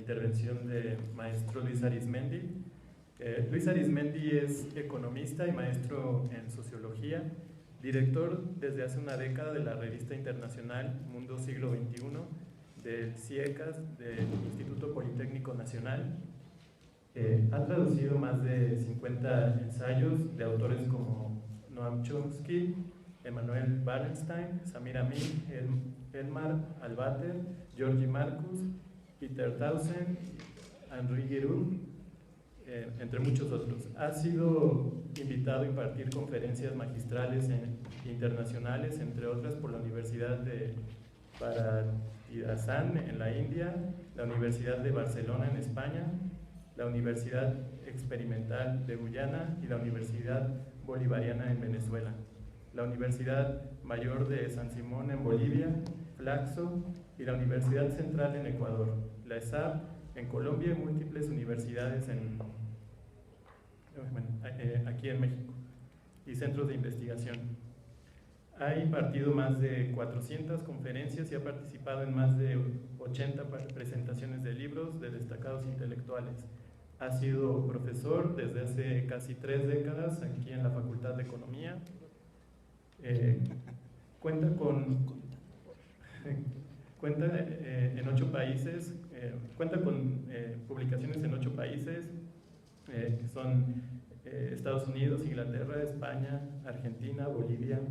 intervención de maestro Luis Arizmendi. Luis Arizmendi es economista y maestro en sociología, director desde hace una década de la revista internacional Mundo Siglo XXI, del CIECAS, del Instituto Politécnico Nacional. Ha traducido más de 50 ensayos de autores como Noam Chomsky, Emanuel Wallenstein, Samir Amin, Elmar Albater, Georgi Marcus, Peter Townsend, Henri Giroux, entre muchos otros. Ha sido invitado a impartir conferencias magistrales internacionales, entre otras por la Universidad de Partidazán en la India, la Universidad de Barcelona en España, la Universidad Experimental de Guyana y la Universidad Bolivariana en Venezuela, la Universidad Mayor de San Simón en Bolivia, Flaxo, y la Universidad Central en Ecuador, la ESAP en Colombia y múltiples universidades aquí en México, y centros de investigación. Ha impartido más de 400 conferencias y ha participado en más de 80 presentaciones de libros de destacados intelectuales. Ha sido profesor desde hace casi 3 décadas aquí en la Facultad de Economía. Cuenta en 8 países, cuenta con publicaciones en 8 países, que son Estados Unidos, Inglaterra, España, Argentina, Bolivia,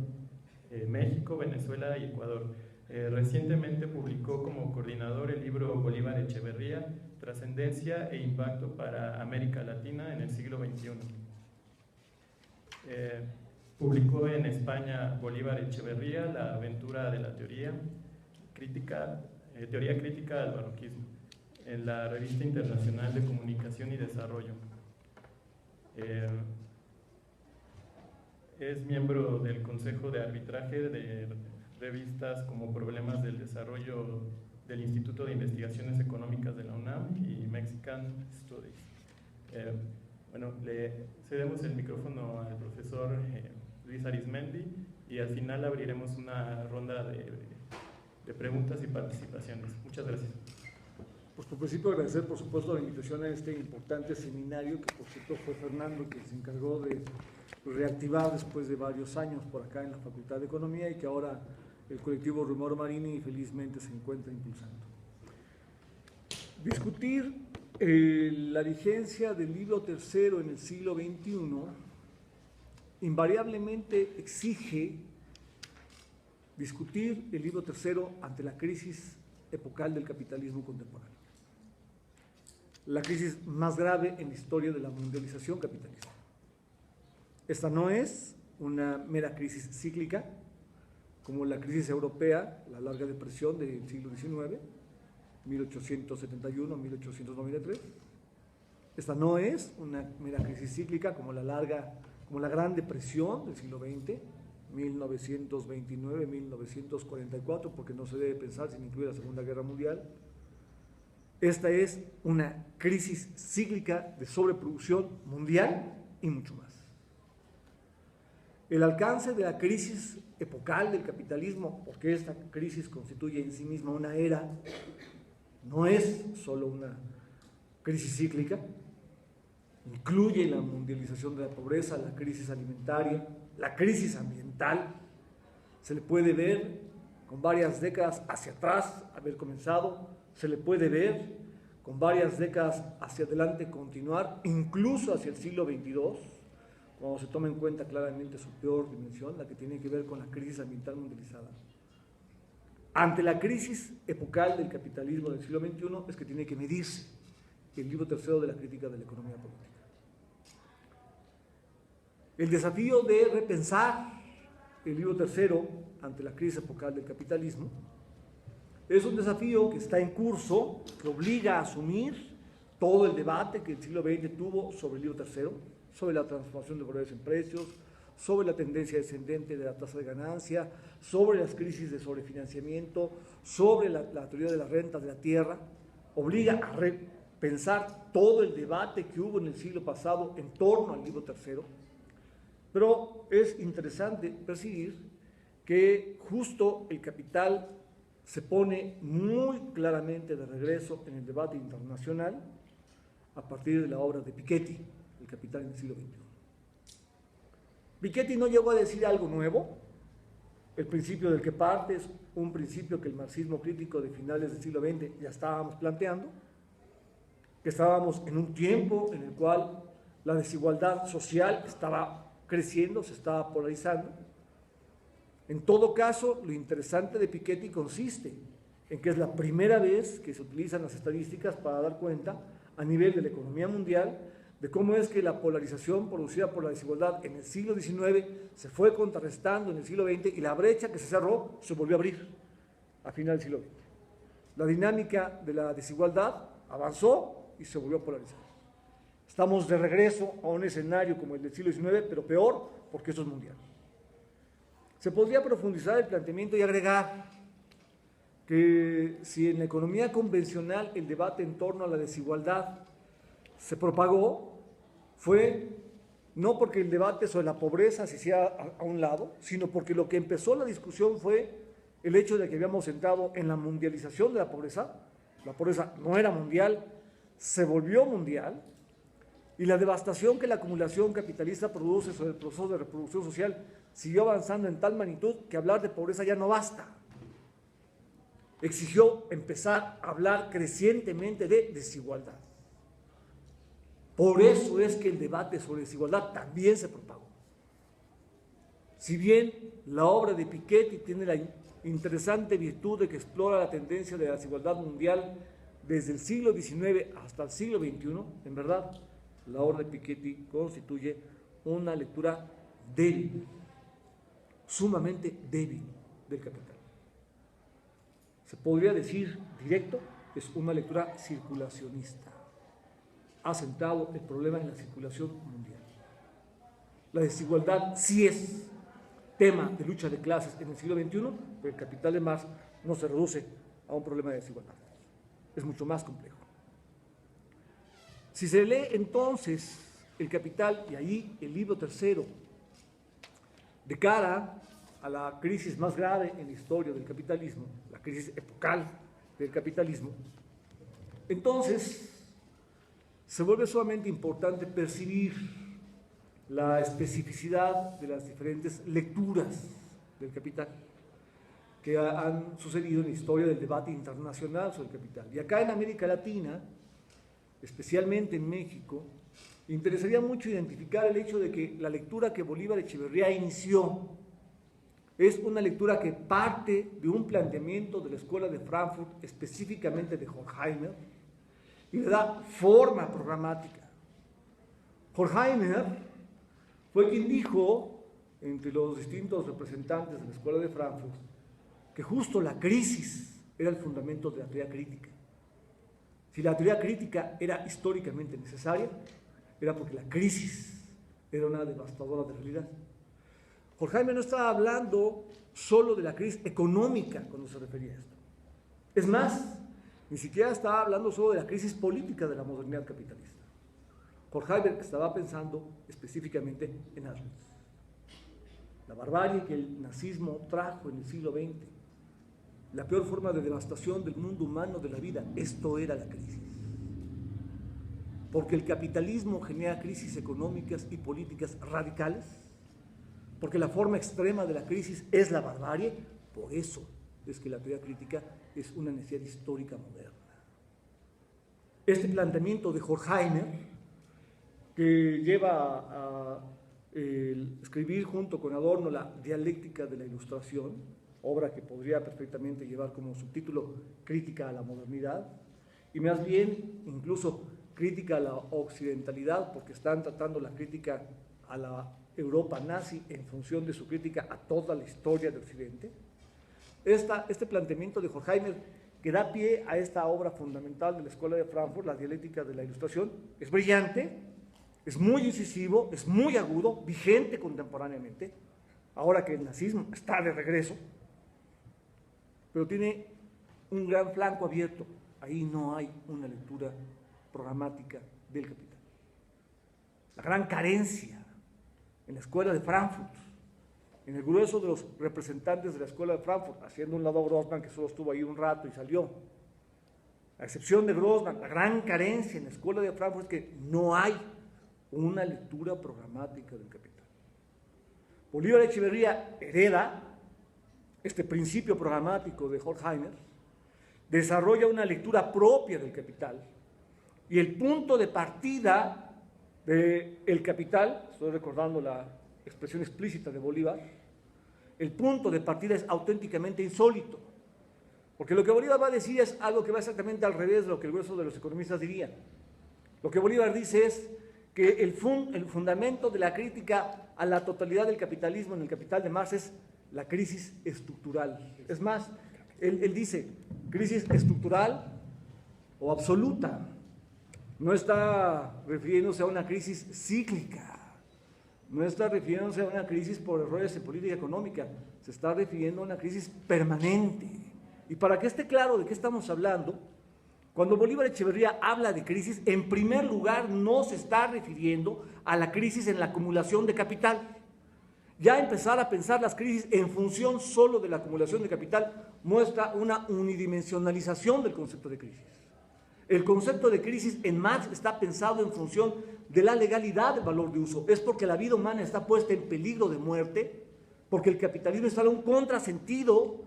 México, Venezuela y Ecuador. Recientemente publicó como coordinador el libro Bolívar Echeverría, Trascendencia e Impacto para América Latina en el siglo XXI. Publicó en España Bolívar Echeverría, La aventura de la teoría crítica al barroquismo, en la Revista Internacional de Comunicación y Desarrollo. Es miembro del Consejo de Arbitraje de revistas como Problemas del Desarrollo del Instituto de Investigaciones Económicas de la UNAM y Mexican Studies. Bueno, le cedemos el micrófono al profesor Luis Arizmendi y al final abriremos una ronda de preguntas y participaciones. Muchas gracias. Pues por principio agradecer por supuesto la invitación a este importante seminario que por cierto fue Fernando que se encargó de reactivar después de varios años por acá en la Facultad de Economía y que ahora el colectivo Rumor Marini felizmente se encuentra impulsando. Discutir la vigencia del libro tercero en el siglo XXI invariablemente exige discutir el libro tercero ante la crisis epocal del capitalismo contemporáneo. La crisis más grave en la historia de la mundialización capitalista. Esta no es una mera crisis cíclica, como la crisis europea, la larga depresión del siglo XIX, 1871-1893. Esta no es una mera crisis cíclica como la gran depresión del siglo XX, 1929-1944, porque no se debe pensar sin incluir la Segunda Guerra Mundial. Esta es una crisis cíclica de sobreproducción mundial y mucho más. El alcance de la crisis epocal del capitalismo, porque esta crisis constituye en sí misma una era, no es solo una crisis cíclica, incluye la mundialización de la pobreza, la crisis alimentaria, la crisis ambiental. Se le puede ver con varias décadas hacia atrás haber comenzado, se le puede ver con varias décadas hacia adelante continuar, incluso hacia el siglo XXII, cuando se toma en cuenta claramente su peor dimensión, la que tiene que ver con la crisis ambiental mundializada. Ante la crisis epocal del capitalismo del siglo XXI es que tiene que medirse el libro tercero de la crítica de la economía política. El desafío de repensar el libro tercero ante la crisis epocal del capitalismo es un desafío que está en curso, que obliga a asumir todo el debate que el siglo XX tuvo sobre el libro tercero, sobre la transformación de valores en precios, sobre la tendencia descendente de la tasa de ganancia, sobre las crisis de sobrefinanciamiento, sobre la teoría de las rentas de la tierra, obliga a repensar todo el debate que hubo en el siglo pasado en torno al libro tercero. Pero es interesante percibir que justo el capital se pone muy claramente de regreso en el debate internacional a partir de la obra de Piketty, El capital en el siglo XXI. Piketty no llegó a decir algo nuevo. El principio del que parte es un principio que el marxismo crítico de finales del siglo XX ya estábamos planteando, que estábamos en un tiempo en el cual la desigualdad social estaba creciendo, se estaba polarizando. En todo caso, lo interesante de Piketty consiste en que es la primera vez que se utilizan las estadísticas para dar cuenta a nivel de la economía mundial de cómo es que la polarización producida por la desigualdad en el siglo XIX se fue contrarrestando en el siglo XX y la brecha que se cerró se volvió a abrir a final del siglo XX. La dinámica de la desigualdad avanzó y se volvió a polarizar. Estamos de regreso a un escenario como el del siglo XIX, pero peor porque esto es mundial. Se podría profundizar el planteamiento y agregar que si en la economía convencional el debate en torno a la desigualdad se propagó, fue no porque el debate sobre la pobreza se hiciera a un lado, sino porque lo que empezó la discusión fue el hecho de que habíamos entrado en la mundialización de la pobreza. La pobreza no era mundial, se volvió mundial, y la devastación que la acumulación capitalista produce sobre el proceso de reproducción social siguió avanzando en tal magnitud que hablar de pobreza ya no basta. Exigió empezar a hablar crecientemente de desigualdad. Por eso es que el debate sobre desigualdad también se propagó. Si bien la obra de Piketty tiene la interesante virtud de que explora la tendencia de la desigualdad mundial desde el siglo XIX hasta el siglo XXI, en verdad, la obra de Piketty constituye una lectura débil, sumamente débil del capital. Se podría decir directo, es una lectura circulacionista. Ha centrado el problema en la circulación mundial. La desigualdad sí es tema de lucha de clases en el siglo XXI, pero el capital de Marx no se reduce a un problema de desigualdad. Es mucho más complejo. Si se lee entonces El Capital y ahí el libro tercero, de cara a la crisis más grave en la historia del capitalismo, la crisis epocal del capitalismo, entonces se vuelve sumamente importante percibir la especificidad de las diferentes lecturas del capital que han sucedido en la historia del debate internacional sobre el capital. Y acá en América Latina, especialmente en México, interesaría mucho identificar el hecho de que la lectura que Bolívar Echeverría inició es una lectura que parte de un planteamiento de la Escuela de Frankfurt, específicamente de Horkheimer, y le da forma programática. Horkheimer fue quien dijo, entre los distintos representantes de la Escuela de Frankfurt, que justo la crisis era el fundamento de la teoría crítica. Si la teoría crítica era históricamente necesaria, era porque la crisis era una devastadora de realidad. Horkheimer no estaba hablando solo de la crisis económica cuando se refería a esto. Es más, ni siquiera estaba hablando solo de la crisis política de la modernidad capitalista. Horkheimer estaba pensando específicamente en Auschwitz. La barbarie que el nazismo trajo en el siglo XX, la peor forma de devastación del mundo humano, de la vida, esto era la crisis. Porque el capitalismo genera crisis económicas y políticas radicales, porque la forma extrema de la crisis es la barbarie, por eso es que la teoría crítica es una necesidad histórica moderna. Este planteamiento de Horkheimer, que lleva a escribir junto con Adorno la dialéctica de la Ilustración, obra que podría perfectamente llevar como subtítulo Crítica a la modernidad, y más bien incluso crítica a la occidentalidad, porque están tratando la crítica a la Europa nazi en función de su crítica a toda la historia de Occidente. Este planteamiento de Horkheimer, que da pie a esta obra fundamental de la Escuela de Frankfurt, la dialéctica de la Ilustración, es brillante, es muy incisivo, es muy agudo, vigente contemporáneamente, ahora que el nazismo está de regreso, pero tiene un gran flanco abierto. Ahí no hay una lectura programática del capital. La gran carencia en la Escuela de Frankfurt en el grueso de los representantes de la Escuela de Frankfurt, haciendo un lado a Grossman, que solo estuvo ahí un rato y salió. A excepción de Grossman, la gran carencia en la Escuela de Frankfurt es que no hay una lectura programática del capital. Bolívar Echeverría hereda este principio programático de Horkheimer, desarrolla una lectura propia del capital, y el punto de partida del capital, estoy recordando la expresión explícita de Bolívar, el punto de partida es auténticamente insólito, porque lo que Bolívar va a decir es algo que va exactamente al revés de lo que el grueso de los economistas dirían. Lo que Bolívar dice es que el fundamento de la crítica a la totalidad del capitalismo en el Capital de Marx es la crisis estructural. Es más, él dice crisis estructural o absoluta. No está refiriéndose a una crisis cíclica, no está refiriéndose a una crisis por errores de política económica, se está refiriendo a una crisis permanente. Y para que esté claro de qué estamos hablando, cuando Bolívar Echeverría habla de crisis, en primer lugar no se está refiriendo a la crisis en la acumulación de capital. Ya empezar a pensar las crisis en función solo de la acumulación de capital muestra una unidimensionalización del concepto de crisis. El concepto de crisis en Marx está pensado en función de la legalidad del valor de uso. Es porque la vida humana está puesta en peligro de muerte, porque el capitalismo instala un contrasentido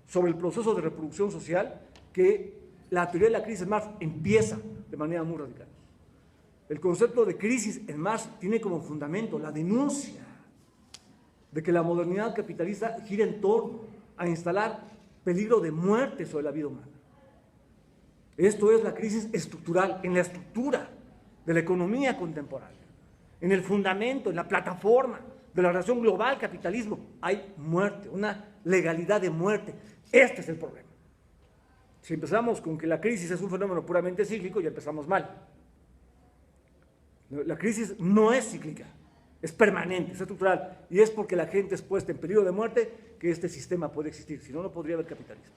sobre el proceso de reproducción social, que la teoría de la crisis en Marx empieza de manera muy radical. El concepto de crisis en Marx tiene como fundamento la denuncia de que la modernidad capitalista gira en torno a instalar peligro de muerte sobre la vida humana. Esto es la crisis estructural, en la estructura de la economía contemporánea, en el fundamento, en la plataforma de la relación global capitalismo, hay muerte, una legalidad de muerte. Este es el problema. Si empezamos con que la crisis es un fenómeno puramente cíclico, ya empezamos mal. La crisis no es cíclica, es permanente, es estructural, y es porque la gente es puesta en peligro de muerte que este sistema puede existir, si no, no podría haber capitalismo.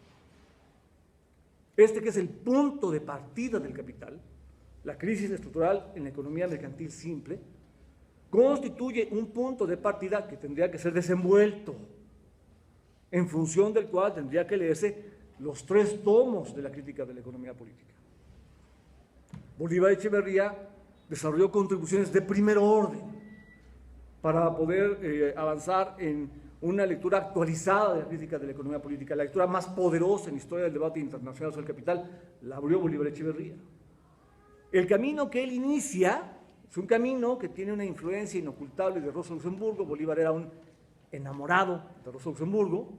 Este que es el punto de partida del capital, la crisis estructural en la economía mercantil simple, constituye un punto de partida que tendría que ser desenvuelto, en función del cual tendría que leerse los 3 tomos de la crítica de la economía política. Bolívar Echeverría desarrolló contribuciones de primer orden para poder avanzar en una lectura actualizada de la crítica de la economía política. La lectura más poderosa en la historia del debate internacional sobre el capital la abrió Bolívar Echeverría. El camino que él inicia es un camino que tiene una influencia inocultable de Rosa Luxemburgo. Bolívar era un enamorado de Rosa Luxemburgo,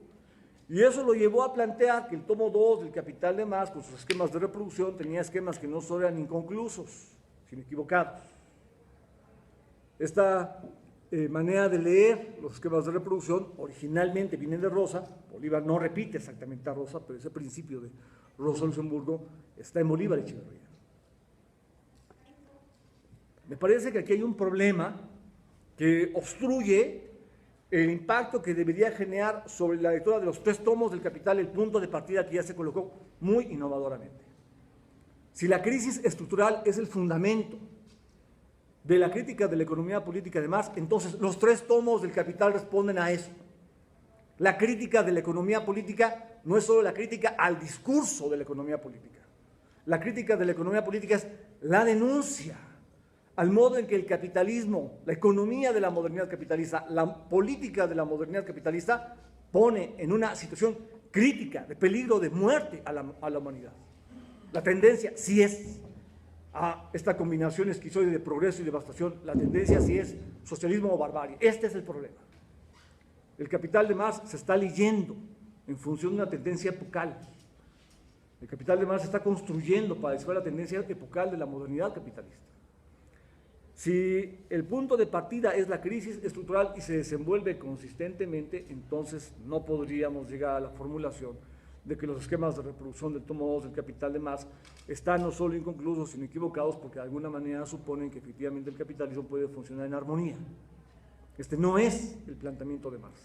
y eso lo llevó a plantear que el tomo 2 del Capital de Marx, con sus esquemas de reproducción, tenía esquemas que no solo eran inconclusos, sino equivocados. Esta manera de leer los esquemas de reproducción originalmente vienen de Rosa. Bolívar no repite exactamente a Rosa, pero ese principio de Rosa Luxemburgo está en Bolívar Echeverría. Me parece que aquí hay un problema que obstruye el impacto que debería generar sobre la lectura de los 3 tomos del Capital el punto de partida que ya se colocó muy innovadoramente. Si la crisis estructural es el fundamento de la crítica de la economía política de Marx, entonces los 3 tomos del Capital responden a eso. La crítica de la economía política no es solo la crítica al discurso de la economía política. La crítica de la economía política es la denuncia al modo en que el capitalismo, la economía de la modernidad capitalista, la política de la modernidad capitalista pone en una situación crítica, de peligro de muerte a la humanidad. La tendencia sí es a esta combinación esquizoide de progreso y devastación, la tendencia sí es socialismo o barbarie. Este es el problema. El Capital de Marx se está leyendo en función de una tendencia epocal. El Capital de Marx se está construyendo para describir la tendencia epocal de la modernidad capitalista. Si el punto de partida es la crisis estructural y se desenvuelve consistentemente, entonces no podríamos llegar a la formulación de que los esquemas de reproducción del tomo 2 del Capital de Marx están no solo inconclusos, sino equivocados, porque de alguna manera suponen que efectivamente el capitalismo puede funcionar en armonía. Este no es el planteamiento de Marx.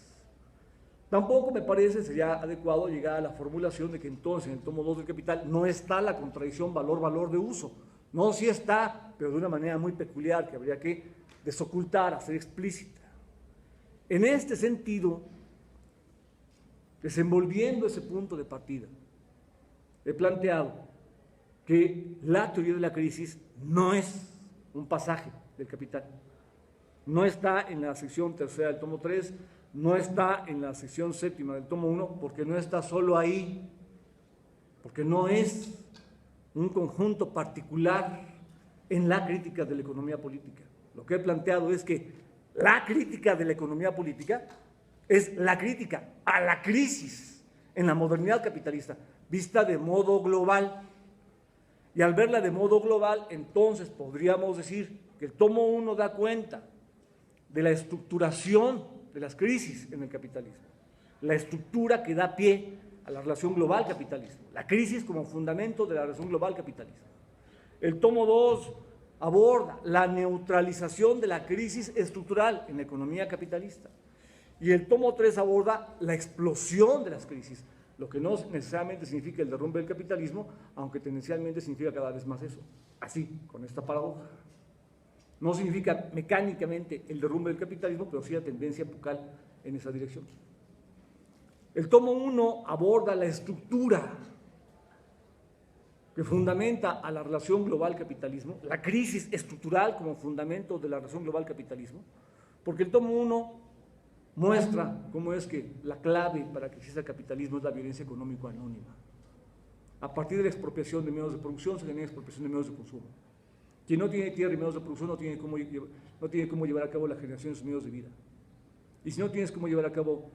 Tampoco me parece sería adecuado llegar a la formulación de que entonces en el tomo 2 del Capital no está la contradicción valor-valor de uso. No, sí está, pero de una manera muy peculiar que habría que desocultar, hacer explícita. En este sentido, desenvolviendo ese punto de partida, he planteado que la teoría de la crisis no es un pasaje del Capital. No está en la sección tercera del tomo 3, no está en la sección séptima del tomo 1, porque no está solo ahí, porque no es un conjunto particular en la crítica de la economía política. Lo que he planteado es que la crítica de la economía política es la crítica a la crisis en la modernidad capitalista, vista de modo global. Y al verla de modo global, entonces podríamos decir que el tomo 1 da cuenta de la estructuración de las crisis en el capitalismo, la estructura que da pie a la relación global-capitalismo, la crisis como fundamento de la relación global-capitalismo. El tomo 2 aborda la neutralización de la crisis estructural en la economía capitalista. Y el tomo 3 aborda la explosión de las crisis, lo que no necesariamente significa el derrumbe del capitalismo, aunque tendencialmente significa cada vez más eso. Así, con esta paradoja. No significa mecánicamente el derrumbe del capitalismo, pero sí la tendencia epocal en esa dirección. El tomo 1 aborda la estructura que fundamenta a la relación global-capitalismo, la crisis estructural como fundamento de la relación global-capitalismo, porque el tomo 1 muestra cómo es que la clave para que exista el capitalismo es la violencia económico-anónima. A partir de la expropiación de medios de producción se genera expropiación de medios de consumo. Quien no tiene tierra y medios de producción no tiene cómo llevar a cabo la generación de sus medios de vida. Y si no tienes cómo llevar a cabo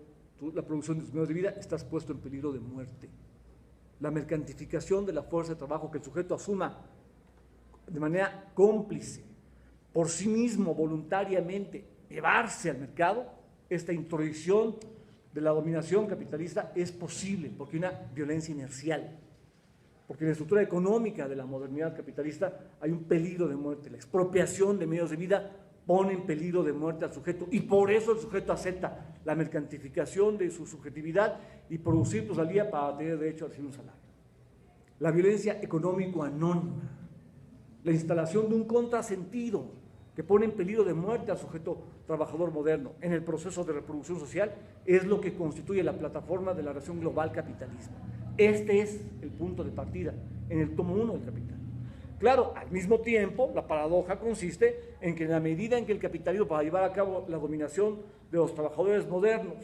la producción de tus medios de vida, estás puesto en peligro de muerte. La mercantilización de la fuerza de trabajo que el sujeto asuma de manera cómplice, por sí mismo, voluntariamente, llevarse al mercado, esta introducción de la dominación capitalista es posible porque hay una violencia inercial, porque en la estructura económica de la modernidad capitalista hay un peligro de muerte. La expropiación de medios de vida pone en peligro de muerte al sujeto y por eso el sujeto acepta la mercantilización de su subjetividad y producir plusvalía para tener derecho a recibir un salario. La violencia económico-anónima, la instalación de un contrasentido que pone en peligro de muerte al sujeto trabajador moderno en el proceso de reproducción social es lo que constituye la plataforma de la relación global capitalismo. Este es el punto de partida en el tomo 1 del Capital. Claro, al mismo tiempo, la paradoja consiste en que en la medida en que el capitalismo, para llevar a cabo la dominación de los trabajadores modernos,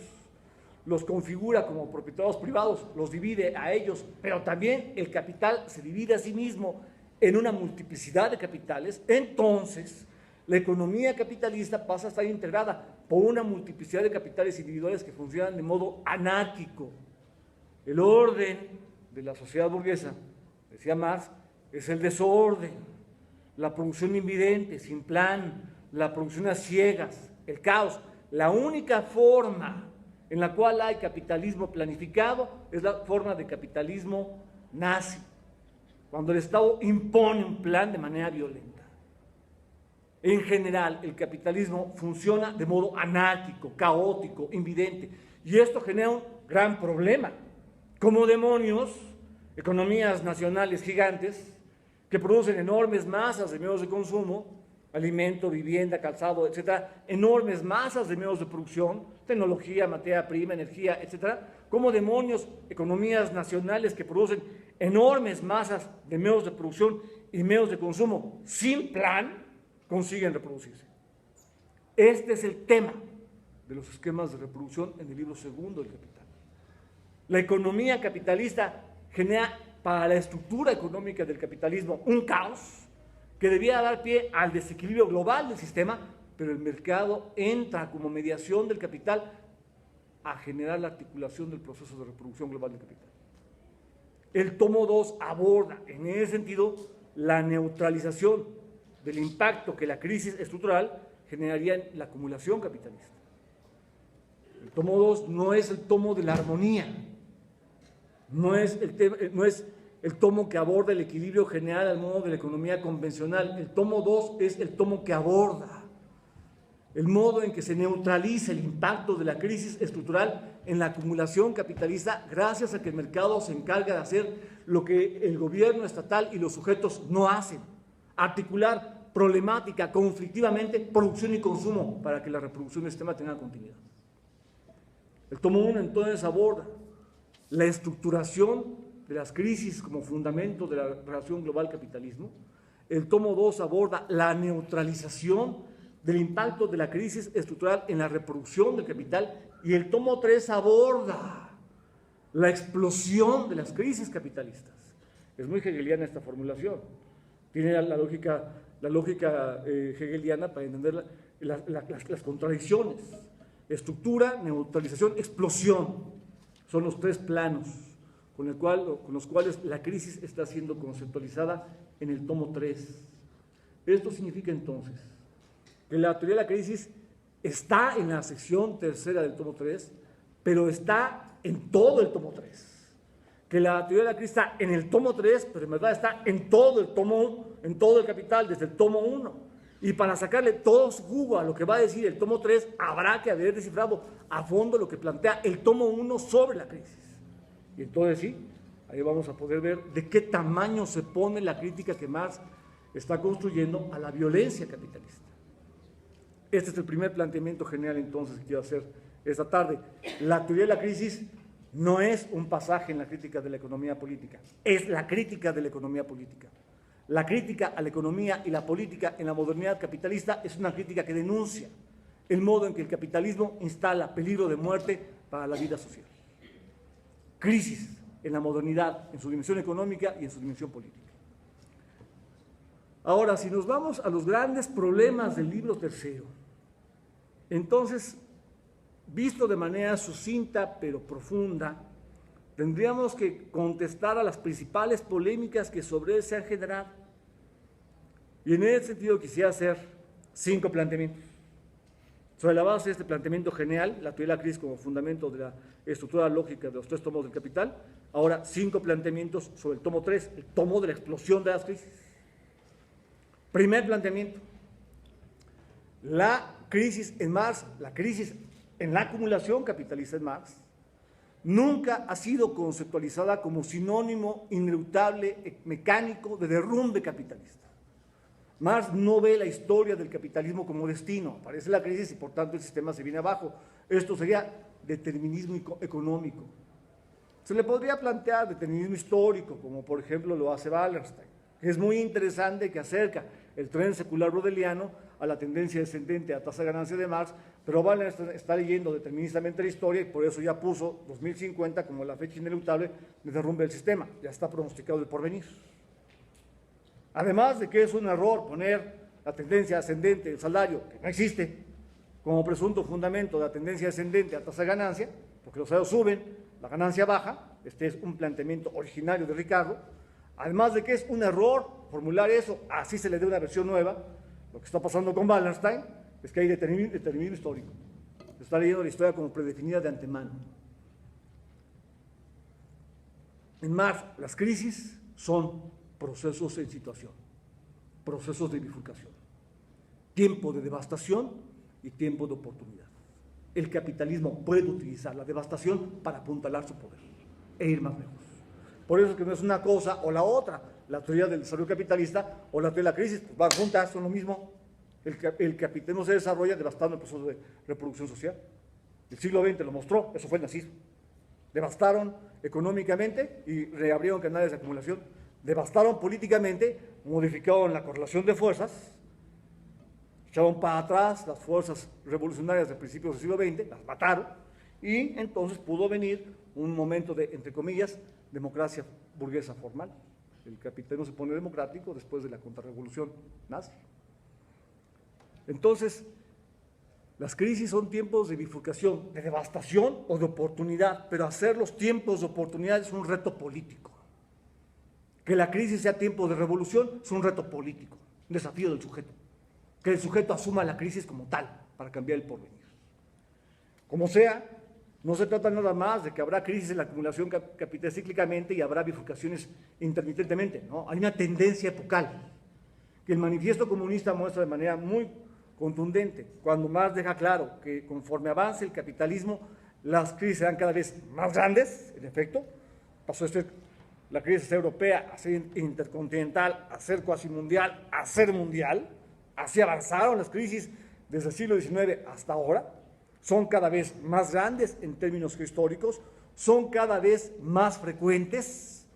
los configura como propietarios privados, los divide a ellos, pero también el capital se divide a sí mismo en una multiplicidad de capitales, entonces la economía capitalista pasa a estar integrada por una multiplicidad de capitales individuales que funcionan de modo anárquico. El orden de la sociedad burguesa, decía Marx, es el desorden, la producción invidente, sin plan, la producción a ciegas, el caos. La única forma en la cual hay capitalismo planificado es la forma de capitalismo nazi, cuando el Estado impone un plan de manera violenta. En general, el capitalismo funciona de modo anárquico, caótico, invidente, y esto genera un gran problema. Como demonios, economías nacionales gigantes que producen enormes masas de medios de consumo, alimento, vivienda, calzado, etcétera, enormes masas de medios de producción, tecnología, materia prima, energía, etcétera, como demonios, economías nacionales que producen enormes masas de medios de producción y medios de consumo sin plan, consiguen reproducirse. Este es el tema de los esquemas de reproducción en el libro segundo del Capital. La economía capitalista genera para la estructura económica del capitalismo un caos que debía dar pie al desequilibrio global del sistema, pero el mercado entra como mediación del capital a generar la articulación del proceso de reproducción global del capital. El tomo 2 aborda en ese sentido la neutralización del impacto que la crisis estructural generaría en la acumulación capitalista. El tomo 2 no es el tomo de la armonía, no es el tomo que aborda el equilibrio general al modo de la economía convencional. El tomo 2 es el tomo que aborda el modo en que se neutraliza el impacto de la crisis estructural en la acumulación capitalista gracias a que el mercado se encarga de hacer lo que el gobierno estatal y los sujetos no hacen: articular problemática conflictivamente producción y consumo para que la reproducción del sistema tenga continuidad. El tomo 1 entonces aborda la estructuración de las crisis como fundamento de la relación global-capitalismo. El tomo 2 aborda la neutralización del impacto de la crisis estructural en la reproducción del capital, y el tomo 3 aborda la explosión de las crisis capitalistas. Es muy hegeliana esta formulación. Tiene la lógica hegeliana para entender las contradicciones. Estructura, neutralización, explosión. Son los tres planos con los cuales la crisis está siendo conceptualizada en el tomo 3. Esto significa entonces que la teoría de la crisis está en la sección tercera del tomo 3, pero está en todo el tomo 3. Que la teoría de la crisis está en el tomo 3, pero en verdad está en todo el capital, desde el tomo 1. Y para sacarle todo su jugo a lo que va a decir el tomo 3, habrá que haber descifrado a fondo lo que plantea el tomo 1 sobre la crisis. Y entonces sí, ahí vamos a poder ver de qué tamaño se pone la crítica que Marx está construyendo a la violencia capitalista. Este es el primer planteamiento general entonces que quiero hacer esta tarde. La teoría de la crisis no es un pasaje en la crítica de la economía política, es la crítica de la economía política. La crítica a la economía y la política en la modernidad capitalista es una crítica que denuncia el modo en que el capitalismo instala peligro de muerte para la vida social. Crisis en la modernidad, en su dimensión económica y en su dimensión política. Ahora, si nos vamos a los grandes problemas del libro tercero, entonces, visto de manera sucinta pero profunda, tendríamos que contestar a las principales polémicas que sobre él se han generado. Y en ese sentido quisiera hacer 5 planteamientos. Sobre la base de este planteamiento general, la teoría de la crisis como fundamento de la estructura lógica de los 3 tomos del Capital, ahora 5 planteamientos sobre el tomo 3, el tomo de la explosión de las crisis. Primer planteamiento: la crisis en Marx, la crisis en la acumulación capitalista en Marx, nunca ha sido conceptualizada como sinónimo ineluctable, mecánico de derrumbe capitalista. Marx no ve la historia del capitalismo como destino. Aparece la crisis y por tanto el sistema se viene abajo. Esto sería determinismo económico. Se le podría plantear determinismo histórico, como por ejemplo lo hace Wallerstein, que es muy interesante, que acerca el tren secular rodeliano a la tendencia descendente a tasa de ganancia de Marx, pero Wallerstein está leyendo deterministamente la historia y por eso ya puso 2050 como la fecha ineluctable de derrumbe del sistema. Ya está pronosticado el porvenir. Además de que es un error poner la tendencia ascendente del salario, que no existe, como presunto fundamento de la tendencia descendente a tasa de ganancia, porque los salarios suben, la ganancia baja. Este es un planteamiento originario de Ricardo. Además de que es un error formular eso, así se le dé una versión nueva. Lo que está pasando con Wallerstein es que hay determinismo histórico. Se está leyendo la historia como predefinida de antemano. En Marx, las crisis son procesos en situación, procesos de bifurcación, tiempo de devastación y tiempo de oportunidad. El capitalismo puede utilizar la devastación para apuntalar su poder e ir más lejos. Por eso es que no es una cosa o la otra, la teoría del desarrollo capitalista o la teoría de la crisis, pues van juntas, son lo mismo. El capitalismo se desarrolla devastando el proceso de reproducción social. El siglo XX lo mostró, eso fue el nazismo. Devastaron económicamente y reabrieron canales de acumulación. Devastaron políticamente, modificaron la correlación de fuerzas, echaron para atrás las fuerzas revolucionarias de principios del siglo XX, las mataron, y entonces pudo venir un momento de, entre comillas, democracia burguesa formal. El capitalismo se pone democrático después de la contrarrevolución nazi. Entonces, las crisis son tiempos de bifurcación, de devastación o de oportunidad, pero hacer los tiempos de oportunidad es un reto político. Que la crisis sea tiempo de revolución es un reto político, un desafío del sujeto. Que el sujeto asuma la crisis como tal, para cambiar el porvenir. Como sea, no se trata nada más de que habrá crisis en la acumulación capital cíclicamente y habrá bifurcaciones intermitentemente, ¿no? Hay una tendencia epocal que el manifiesto comunista muestra de manera muy contundente, cuando Marx deja claro que conforme avance el capitalismo, las crisis serán cada vez más grandes, en efecto. Pasó de ser la crisis europea a ser intercontinental, a ser cuasi mundial, a ser mundial. Así avanzaron las crisis desde el siglo XIX hasta ahora. son cada vez más grandes en términos históricos, son cada vez más frecuentes,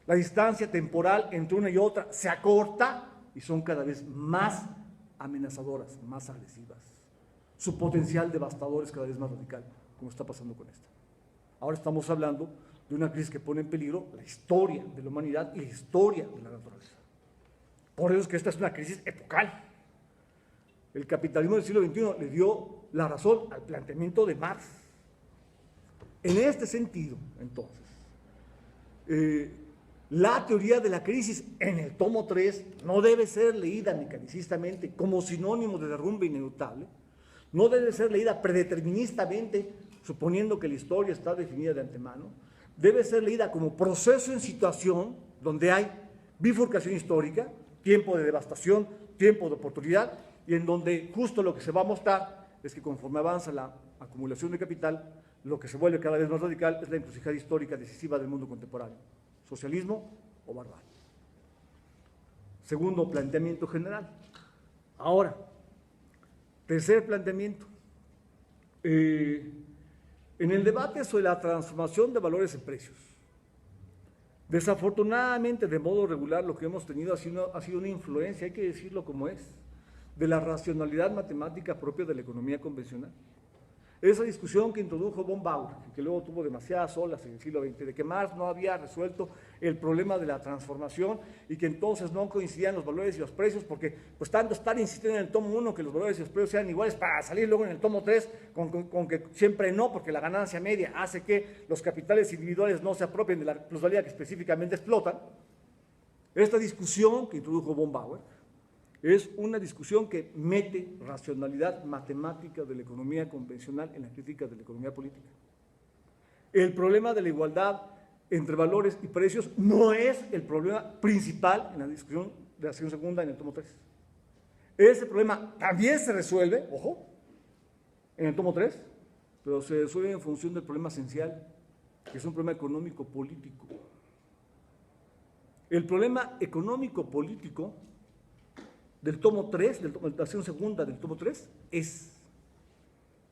la distancia temporal entre una y otra se acorta y son cada vez más amenazadoras, más agresivas. Su potencial devastador es cada vez más radical, como está pasando con esta. Ahora estamos hablando de una crisis que pone en peligro la historia de la humanidad y la historia de la naturaleza. Por eso es que esta es una crisis epocal. El capitalismo del siglo XXI le dio la razón al planteamiento de Marx. En este sentido, entonces, la teoría de la crisis en el tomo 3 no debe ser leída mecanicistamente como sinónimo de derrumbe inevitable, no debe ser leída predeterministamente, suponiendo que la historia está definida de antemano, debe ser leída como proceso en situación donde hay bifurcación histórica, tiempo de devastación, tiempo de oportunidad, y en donde justo lo que se va a mostrar es que conforme avanza la acumulación de capital, lo que se vuelve cada vez más radical es la encrucijada histórica decisiva del mundo contemporáneo: socialismo o barbarie. Segundo planteamiento general. Ahora, tercer planteamiento. En el debate sobre la transformación de valores en precios, desafortunadamente, de modo regular, lo que hemos tenido ha sido una influencia, hay que decirlo como es, de la racionalidad matemática propia de la economía convencional. Esa discusión que introdujo von Bauer, que luego tuvo demasiadas olas en el siglo XX, de que Marx no había resuelto el problema de la transformación y que entonces no coincidían los valores y los precios, porque pues tanto estar insistiendo en el tomo 1 que los valores y los precios sean iguales para salir luego en el tomo 3 con que siempre no, porque la ganancia media hace que los capitales individuales no se apropien de la plusvalía que específicamente explotan. Esta discusión que introdujo von Bauer es una discusión que mete racionalidad matemática de la economía convencional en la crítica de la economía política. El problema de la igualdad entre valores y precios no es el problema principal en la discusión de la sección segunda en el tomo 3. Ese problema también se resuelve, ojo, en el tomo 3, pero se resuelve en función del problema esencial, que es un problema económico-político. El problema económico-político del tomo 3, de la sección segunda del tomo 3, es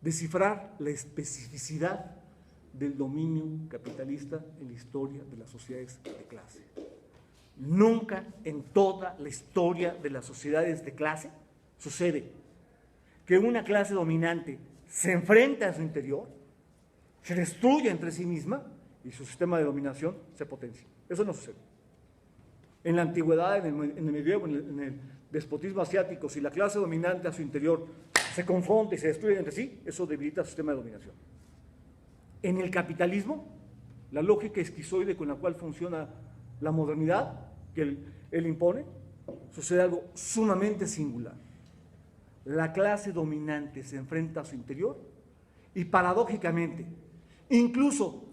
descifrar la especificidad del dominio capitalista en la historia de las sociedades de clase. Nunca en toda la historia de las sociedades de clase sucede que una clase dominante se enfrenta a su interior, se destruye entre sí misma y su sistema de dominación se potencia. Eso no sucede. En la antigüedad, en el medievo, en el despotismo asiático, si la clase dominante a su interior se confronta y se destruye entre sí, eso debilita su sistema de dominación. En el capitalismo, la lógica esquizoide con la cual funciona la modernidad que él impone, sucede algo sumamente singular. La clase dominante se enfrenta a su interior y paradójicamente, incluso